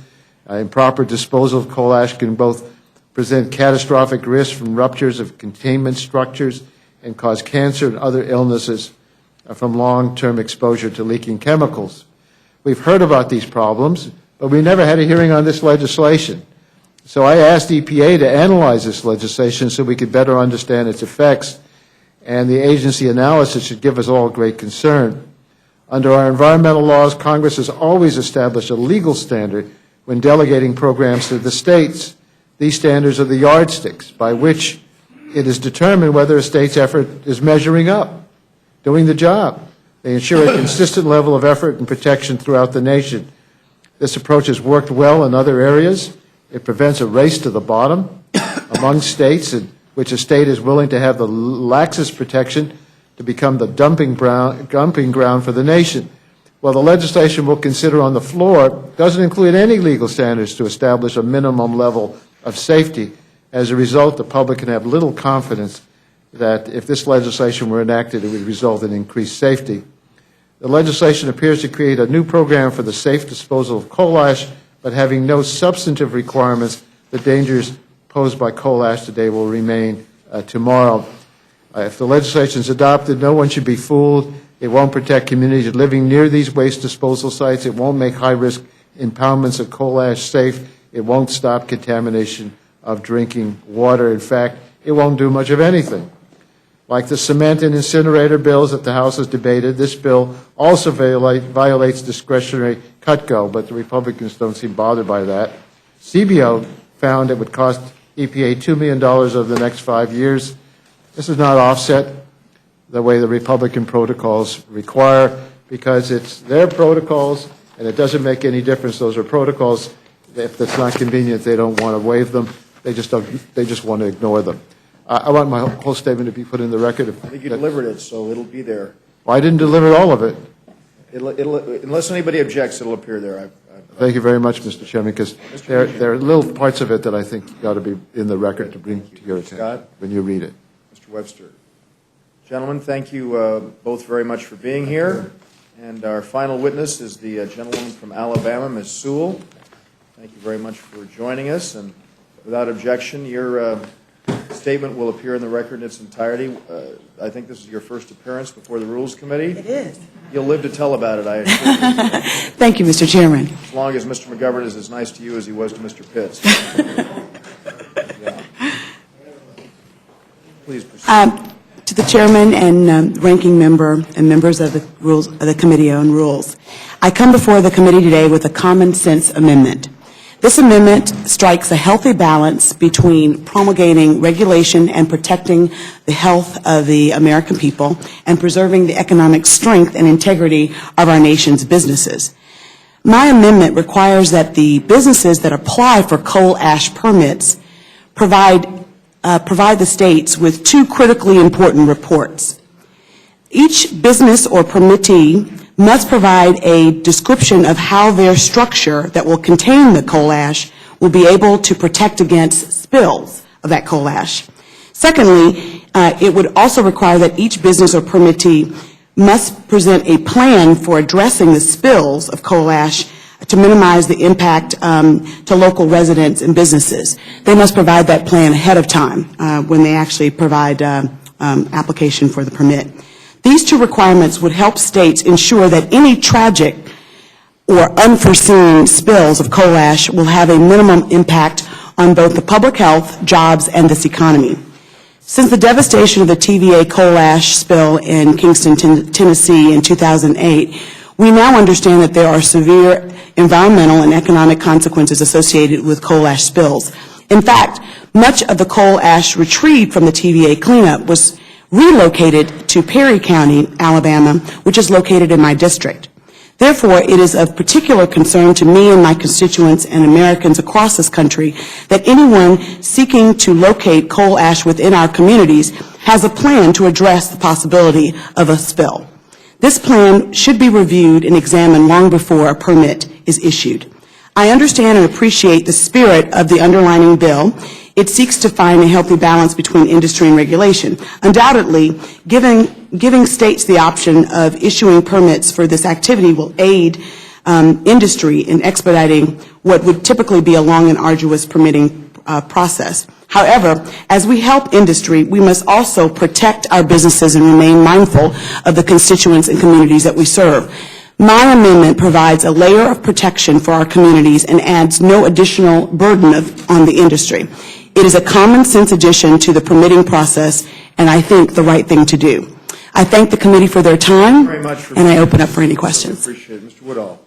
Improper disposal of coal ash can both present catastrophic risks from ruptures of containment structures and cause cancer and other illnesses from long-term exposure to leaking chemicals. We've heard about these problems, but we never had a hearing on this legislation. So I asked EPA to analyze this legislation so we could better understand its effects, and the agency analysis should give us all great concern. Under our environmental laws, Congress has always established a legal standard when delegating programs to the states. These standards are the yardsticks by which it is determined whether a state's effort is measuring up, doing the job. They ensure a consistent level of effort and protection throughout the nation. This approach has worked well in other areas. It prevents a race to the bottom among states in which a state is willing to have the laxest protection to become the dumping ground for the nation. Well, the legislation we'll consider on the floor doesn't include any legal standards to establish a minimum level of safety. As a result, the public can have little confidence that if this legislation were enacted, it would result in increased safety. The legislation appears to create a new program for the safe disposal of coal ash, but having no substantive requirements, the dangers posed by coal ash today will remain tomorrow. If the legislation is adopted, no one should be fooled. It won't protect communities living near these waste disposal sites. It won't make high-risk impoundments of coal ash safe. It won't stop contamination of drinking water. In fact, it won't do much of anything. Like the cement and incinerator bills that the House has debated, this bill also violates discretionary cut-go, but the Republicans don't seem bothered by that. CBO found it would cost EPA $2 million over the next 5 years. This is not offset the way the Republican protocols require, because it's their protocols, and it doesn't make any difference. Those are protocols. If it's not convenient, they don't want to waive them. They just want to ignore them. I want my whole statement to be put in the record. I think you delivered it, so it'll be there. Well, I didn't deliver all of it. Unless anybody objects, it'll appear there. Thank you very much, Mr. Chairman, because there are little parts of it that I think ought to be in the record to bring to your attention Scott? when you read it. Mr. Webster. Gentlemen, thank you both very much for being here. And our final witness is the gentlewoman from Alabama, Ms. Sewell. Thank you very much for joining us. And without objection, your statement will appear in the record in its entirety. I think this is your first appearance before the Rules Committee. It is. You'll live to tell about it, I assure you. Thank you, Mr. Chairman. As long as Mr. McGovern is as nice to you as he was to Mr. Pitts. Yeah. Please proceed. To the Chairman and Ranking Member and members of the Committee on Rules, I come before the committee today with a common sense amendment. This amendment strikes a healthy balance between promulgating regulation and protecting the health of the American people and preserving the economic strength and integrity of our nation's businesses. My amendment requires that the businesses that apply for coal ash permits provide the states with two critically important reports. Each business or permittee must provide a description of how their structure that will contain the coal ash will be able to protect against spills of that coal ash. Secondly, it would also require that each business or permittee must present a plan for addressing the spills of coal ash to minimize the impact to local residents and businesses. They must provide that plan ahead of time when they actually provide application for the permit. These two requirements would help states ensure that any tragic or unforeseen spills of coal ash will have a minimum impact on both the public health, jobs, and this economy. Since the devastation of the TVA coal ash spill in Kingston, Tennessee in 2008, we now understand that there are severe environmental and economic consequences associated with coal ash spills. In fact, much of the coal ash retrieved from the TVA cleanup was relocated to Perry County, Alabama, which is located in my district. Therefore, it is of particular concern to me and my constituents and Americans across this country that anyone seeking to locate coal ash within our communities has a plan to address the possibility of a spill. This plan should be reviewed and examined long before a permit is issued. I understand and appreciate the spirit of the underlying bill. It seeks to find a healthy balance between industry and regulation. Undoubtedly, giving states the option of issuing permits for this activity will aid industry in expediting what would typically be a long and arduous permitting process. However, as we help industry, we must also protect our businesses and remain mindful of the constituents and communities that we serve. My amendment provides a layer of protection for our communities and adds no additional burden on the industry. It is a common sense addition to the permitting process, and I think the right thing to do. I thank the committee for their time, and I open up for any questions. Appreciate it. Mr. Woodall.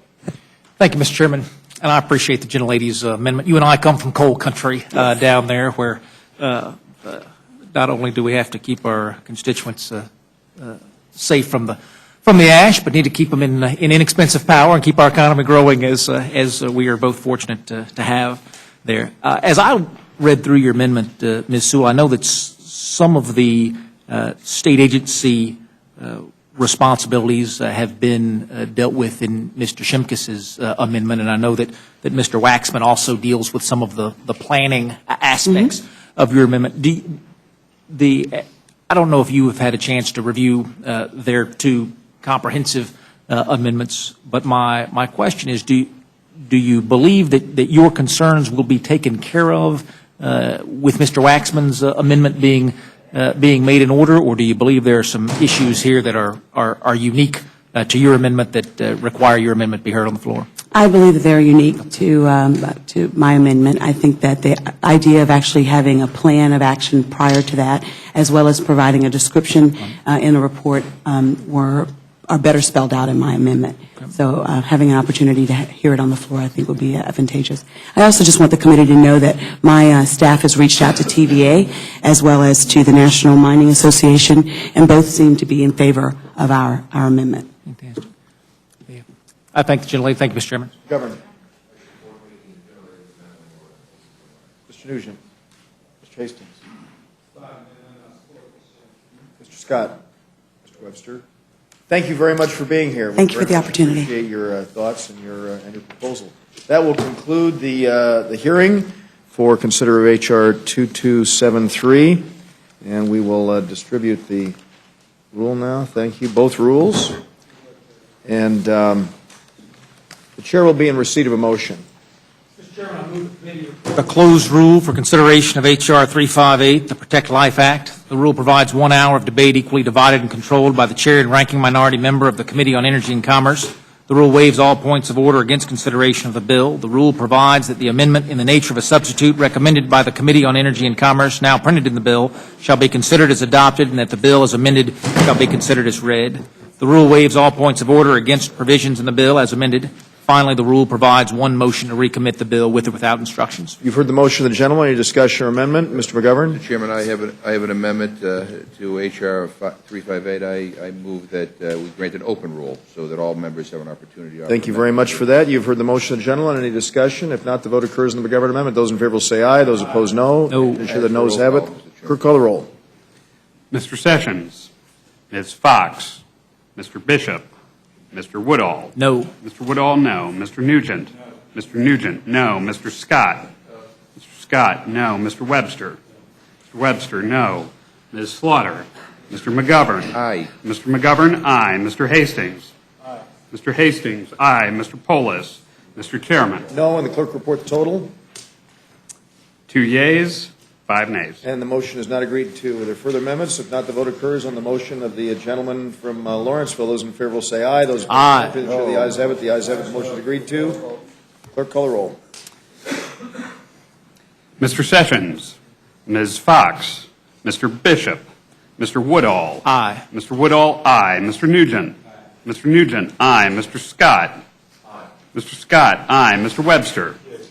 Thank you, Mr. Chairman, and I appreciate the gentlelady's amendment. You and I come from coal country down there where not only do we have to keep our constituents safe from the ash, but need to keep them in inexpensive power and keep our economy growing as we are both fortunate to have there. As I read through your amendment, Ms. Sewell, I know that some of the state agency responsibilities have been dealt with in Mr. Shimkus's amendment, and I know that Mr. Waxman also deals with some of the planning aspects of your amendment. I don't know if you have had a chance to review their two comprehensive amendments, but my question is, do you believe that your concerns will be taken care of with Mr. Waxman's amendment being made in order, or do you believe there are some issues here that are unique to your amendment that require your amendment be heard on the floor? I believe that they're unique to my amendment. I think that the idea of actually having a plan of action prior to that, as well as providing a description in the report, are better spelled out in my amendment. So having an opportunity to hear it on the floor, I think, would be advantageous. I also just want the committee to know that my staff has reached out to TVA as well as to the National Mining Association, and both seem to be in favor of our amendment. Fantastic. Yeah. I thank the gentlelady. Thank you, Mr. Chairman. Governor. Mr. Nugent. Mr. Hastings. Mr. Scott. Mr. Webster. Thank you very much for being here. Thank you for the opportunity. We appreciate your thoughts and your proposal. That will conclude the hearing for consider of H.R. 2273, and we will distribute the rule now. Thank you. Both rules. And the chair will be in receipt of a motion. Mr. Chairman, I move the committee report a closed rule for consideration of H.R. 358, the Protect Life Act. The rule provides 1 hour of debate equally divided and controlled by the chair and ranking minority member of the Committee on Energy and Commerce. The rule waives all points of order against consideration of the bill. The rule provides that the amendment in the nature of a substitute recommended by the Committee on Energy and Commerce, now printed in the bill, shall be considered as adopted, and that the bill as amended shall be considered as read. The rule waives all points of order against provisions in the bill as amended. Finally, the rule provides one motion to recommit the bill with or without instructions. You've heard the motion of the gentleman. Any discussion or amendment? Mr. McGovern? Mr. Chairman, I have an amendment to H.R. 358. I move that we grant an open rule so that all members have an opportunity. Thank you very much for that. You've heard the motion of the gentleman. Any discussion? If not, the vote occurs in the McGovern amendment. Those in favor will say aye. Those opposed, no. No. Ensure the noes have it. Clerk, call the roll. Mr. Sessions, Ms. Fox, Mr. Bishop, Mr. Woodall. No. Mr. Woodall, no. Mr. Nugent. No. Mr. Nugent, no. Mr. Scott. No. Mr. Scott, no. Mr. Webster. Mr. Webster, no. Ms. Slaughter. Mr. McGovern. Aye. Mr. McGovern, aye. Mr. Hastings. Aye. Mr. Hastings, aye. Mr. Polis. Mr. Chairman. No, and the clerk report the total. 2 yeas, 5 nays. And the motion is not agreed to. Are there further amendments? If not, the vote occurs on the motion of the gentleman from Lawrenceville. Those in favor will say aye. Those opposed, Aye. ensure the ayes have it. The ayes have it. The motion is agreed to. Clerk, call the roll. Mr. Sessions, Ms. Fox, Mr. Bishop, Mr. Woodall. Aye. Mr. Woodall, aye. Mr. Nugent. Aye. Mr. Nugent, aye. Mr. Scott. Aye. Mr. Scott, aye. Mr. Webster. Yes.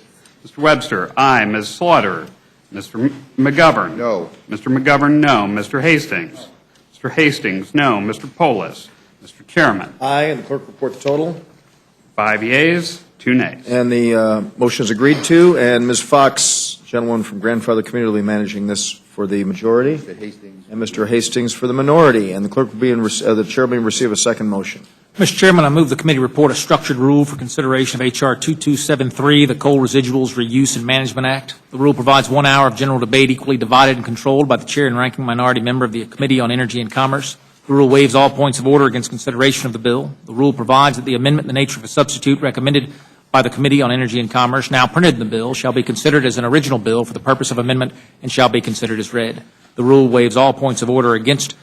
Mr. Webster, aye. Ms. Slaughter. Mr. McGovern. No. Mr. McGovern, no. Mr. Hastings. Mr. Hastings, no. Mr. Polis. Mr. Chairman. Aye, and the clerk report the total. 5 yeas, 2 nays. And the motion is agreed to, and Ms. Fox, gentleman from Grandfather Community, will be managing this for the majority, Mr. Hastings. and Mr. Hastings for the minority. And the clerk will be the chair will receive a second motion. Mr. Chairman, I move the committee report a structured rule for consideration of H.R. 2273, the Coal Residuals Reuse and Management Act. The rule provides 1 hour of general debate equally divided and controlled by the chair and ranking minority member of the Committee on Energy and Commerce. The rule waives all points of order against consideration of the bill. The rule provides that the amendment in the nature of a substitute recommended by the Committee on Energy and Commerce, now printed in the bill, shall be considered as an original bill for the purpose of amendment and shall be considered as read. The rule waives all points of order against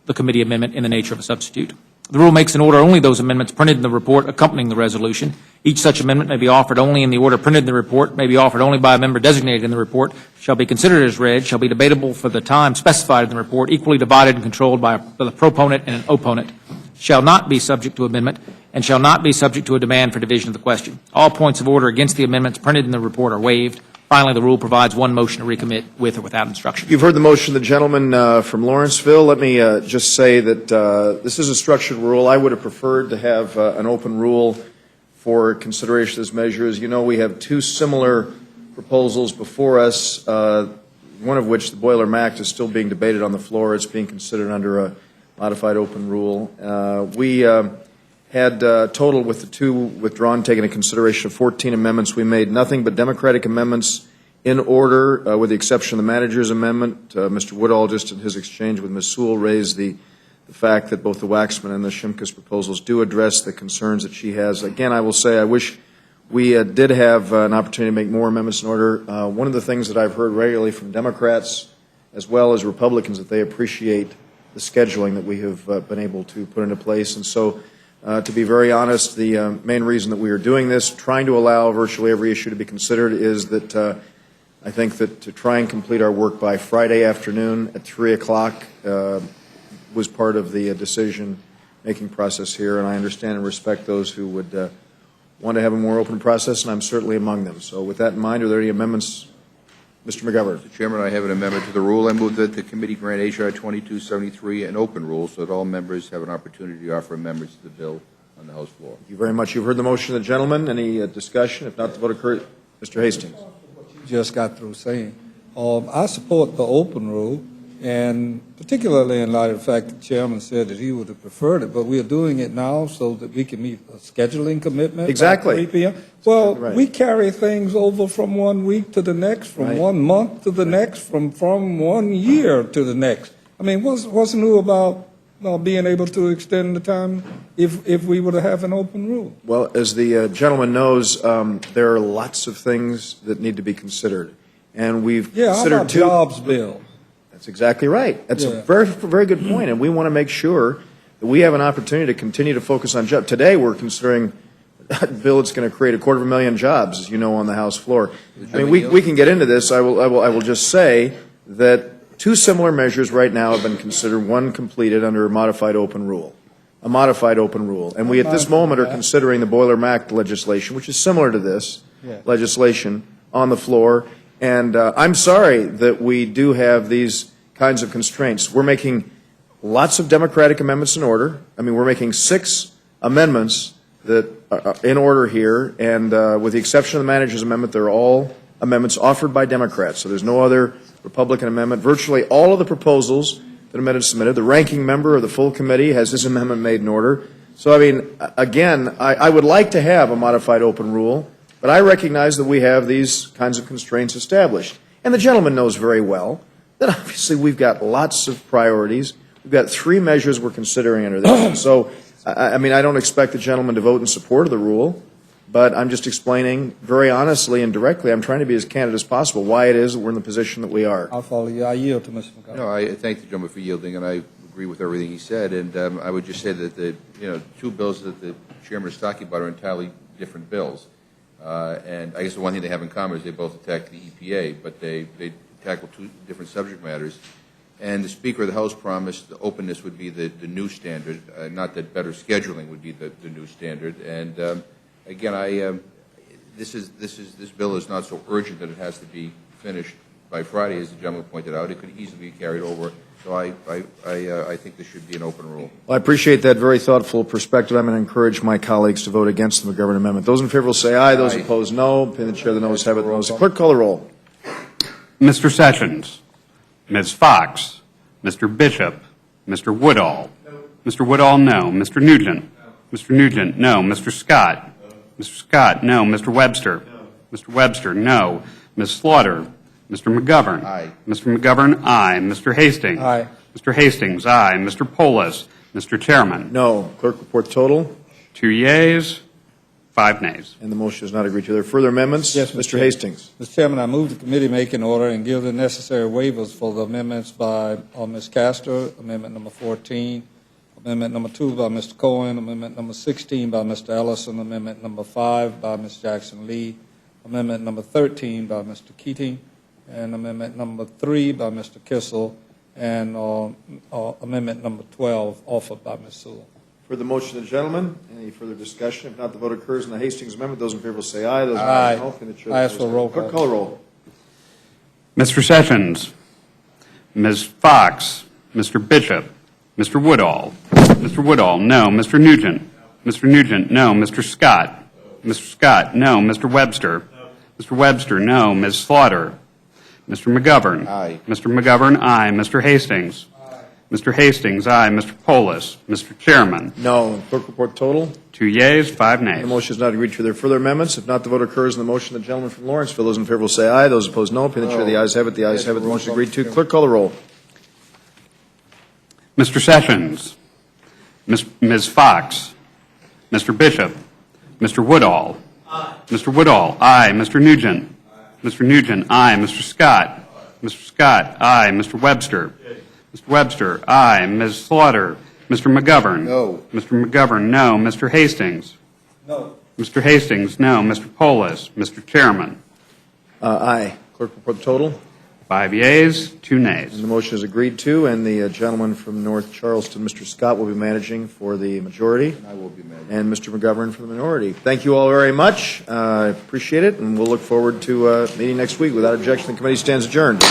the committee amendment in the nature of a substitute. The rule makes in order only those amendments printed in the report accompanying the resolution. Each such amendment may be offered only in the order printed in the report, may be offered only by a member designated in the report, shall be considered as read, shall be debatable for the time specified in the report, equally divided and controlled by the proponent and an opponent, shall not be subject to amendment, and shall not be subject to a demand for division of the question. All points of order against the amendments printed in the report are waived. Finally, the rule provides 1 motion to recommit with or without instruction. You've heard the motion of the gentleman from Lawrenceville. Let me just say that this is a structured rule. I would have preferred to have an open rule for consideration of this measure. As you know, we have 2 similar proposals before us, one of which, the Boiler MACT, is still being debated on the floor. It's being considered under a modified open rule. We had total, with the 2 withdrawn, taken into consideration of 14 amendments. We made nothing but Democratic amendments in order, with the exception of the manager's amendment. Mr. Woodall, just in his exchange with Ms. Sewell, raised the fact that both the Waxman and the Shimkus proposals do address the concerns that she has. Again, I will say I wish we did have an opportunity to make more amendments in order. One of the things that I've heard regularly from Democrats as well as Republicans, that they appreciate the scheduling that we have been able to put into place. And so, to be very honest, the main reason that we are doing this, trying to allow virtually every issue to be considered, is that I think that to try and complete our work by Friday afternoon at 3 o'clock was part of the decision-making process here, and I understand and respect those who would want to have a more open process, and I'm certainly among them. So with that in mind, are there any amendments? Mr. McGovern. Mr. Chairman, I have an amendment to the rule. I move that the committee grant H.R. 2273 an open rule so that all members have an opportunity to offer amendments to the bill on the House floor. Thank you very much. You've heard the motion of the gentleman. Any discussion? If not, the vote occurs. Mr. Hastings. Just got through saying, I support the open rule, and particularly in light of the fact that the chairman said that he would have preferred it, but we are doing it now so that we can meet a scheduling commitment. Exactly. By 3 p.m. Well, Right. we carry things over from 1 week to the next, from Right. 1 month to the next, from 1 year to the next. I mean, what's new about being able to extend the time if we were to have an open rule? Well, as the gentleman knows, there are lots of things that need to be considered, and we've Yeah, how considered about 2. jobs bill? That's exactly right. That's Yeah. a very, very good point, and we want to make sure that we have an opportunity to continue to focus on jobs. Today, we're considering a bill that's going to create 250,000 jobs, as you know, on the House floor. I mean, we can get into this. I will just say that 2 similar measures right now have been considered, one completed under a modified open rule. And we, at this moment, are considering the Boiler MACT legislation, which is similar to this legislation, on the floor. And I'm sorry that we do have these kinds of constraints. We're making lots of Democratic amendments in order. I mean, we're making 6 amendments that are in order here, and with the exception of the manager's amendment, they're all amendments offered by Democrats. So there's no other Republican amendment. Virtually all of the proposals that have been submitted, the ranking member of the full committee has his amendment made in order. So, I mean, again, I would like to have a modified open rule, but I recognize that we have these kinds of constraints established. And the gentleman knows very well that obviously we've got lots of priorities. We've got 3 measures we're considering under this. So, I mean, I don't expect the gentleman to vote in support of the rule, but I'm just explaining very honestly and directly, I'm trying to be as candid as possible, why it is that we're in the position that we are. I'll follow you. I yield to Mr. McGovern. No, I thank the gentleman for yielding, and I agree with everything he said. And I would just say that the 2 bills that the chairman is talking about are entirely different bills. And I guess the one thing they have in common is they both attack the EPA, but they tackle 2 different subject matters. And the Speaker of the House promised the openness would be the new standard, not that better scheduling would be the new standard. And again, this bill is not so urgent that it has to be finished by Friday, as the gentleman pointed out, it could easily be carried over. So I think this should be an open rule. Well, I appreciate that very thoughtful perspective. I'm going to encourage my colleagues to vote against the McGovern amendment. Those in favor will say aye. Those Aye. opposed, no. Opinion of the chair, the noes have it. The noes. Clerk, call the roll. Mr. Sessions, Ms. Fox, Mr. Bishop, Mr. Woodall. Mr. Woodall, no. Mr. Nugent. Mr. Nugent, no. Mr. Scott. Mr. Scott, no. Mr. Webster. Mr. Webster, no. Ms. Slaughter. Mr. McGovern. Aye. Mr. McGovern, aye. Mr. Hastings. Aye. Mr. Hastings, aye. Mr. Polis. Mr. Chairman. No. Clerk, report the total. 2 yeas, 5 nays. And the motion is not agreed to. Are there further amendments? Yes, Mr. Hastings. Mr. Chairman, I move the committee make an order and give the necessary waivers for the amendments by Ms. Castor, amendment number 14, amendment number 2 by Mr. Cohen, amendment number 16 by Mr. Ellison, amendment number 5 by Ms. Jackson Lee, amendment number 13 by Mr. Keating, and amendment number 3 by Mr. Kissel, and amendment number 12 offered by Ms. Sewell. For the motion of the gentleman, any further discussion? If not, the vote occurs on the Hastings amendment. Those in favor will say aye. Those Aye. opposed, no. Opinion of the chair, the I ask noes for a have it. roll Clerk, call. call the roll. Mr. Sessions, Ms. Fox, Mr. Bishop, Mr. Woodall. Mr. Woodall, no. Mr. Nugent. Mr. Nugent, no. Mr. Scott. Mr. Scott, no. Mr. Webster. Mr. Webster, no. Ms. Slaughter. Mr. McGovern. Aye. Mr. McGovern, aye. Mr. Hastings. Mr. Hastings, aye. Mr. Polis. Mr. Chairman. No. Clerk, report the total. 2 yeas, 5 The nays. motion is not agreed to. Are there further amendments? If not, the vote occurs on the motion of the gentleman from Lawrenceville. Those in favor will say aye. Those opposed, no. Opinion of the chair, the ayes have it. The ayes have it. The motion is agreed to. Clerk, call the roll. Mr. Sessions, Ms. Fox, Mr. Bishop, Mr. Woodall. Mr. Woodall, aye. Mr. Nugent. Mr. Nugent, aye. Mr. Scott. Mr. Scott, aye. Mr. Webster. Mr. Webster, aye. Ms. Slaughter. Mr. McGovern. No. Mr. McGovern, no. Mr. Hastings. No. Mr. Hastings, no. Mr. Polis. Mr. Chairman. Aye. Clerk, report the total. 5 yeas, 2 nays. And the motion is agreed to, and the gentleman from North Charleston, Mr. Scott, will be managing for the majority, I will be managing. and Mr. McGovern for the minority. Thank you all very much. I appreciate it, and we'll look forward to meeting next week. Without objection, the committee stands adjourned.